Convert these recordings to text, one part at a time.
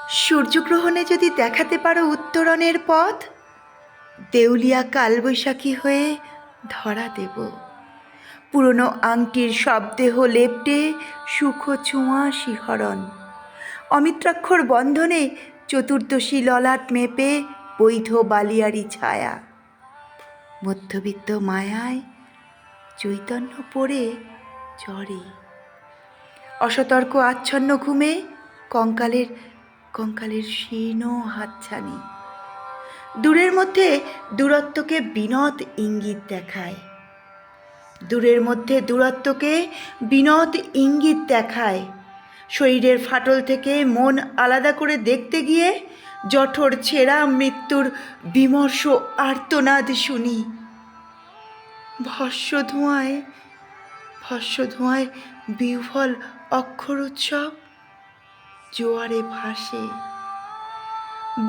সূর্যগ্রহণে যদি দেখাতে পারো উত্তরণের পথ, দেউলিয়া কালবৈশাখী হয়ে ধরা দেব। পুরনো আংটির শব্দেহ লেপ্টে সুখ ছোঁয়া শিহরণ, অমিত্রাক্ষর বন্ধনে চতুর্দশী ললাট মেপে বৈধ বালিয়ারি ছায়া, মধ্যবিত্ত মায়ায় চৈতন্য পড়ে চরে, অসতর্ক আচ্ছন্ন ঘুমে কঙ্কালের শীর্ণ হাতছানি। দূরের মধ্যে দূরত্বকে বিনদ ইঙ্গিত দেখায়, দূরের মধ্যে দূরত্বকে বিনদ ইঙ্গিত দেখায়। শরীরের ফাটল থেকে মন আলাদা করে দেখতে গিয়ে জঠর ছেঁড়া মৃত্যুর বিমর্ষ আর্তনাদ শুনি। ভস্য ধোঁয়ায় বিহ্বল অক্ষর উৎসব জোয়ারে ভাসে।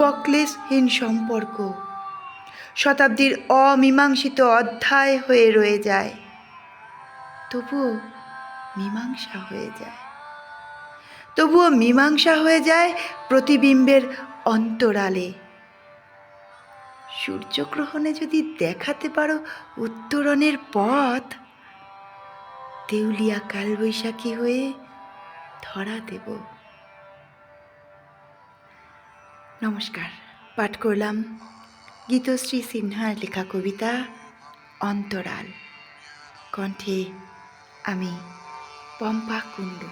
বকলেসহীন সম্পর্ক শতাব্দীর অমীমাংসিত অধ্যায় হয়ে রয়ে যায়, তবুও মীমাংসা হয়ে যায় প্রতিবিম্বের অন্তরালে। সূর্যগ্রহণে যদি দেখাতে পারো উত্তরণের পথ, দেউলিয়া কালবৈশাখী হয়ে ধরা দেব। নমস্কার, পাঠ করলাম গীতশ্রী সিনহার লেখা কবিতা অন্তরাল। কণ্ঠে আমি পম্পা কুণ্ডু।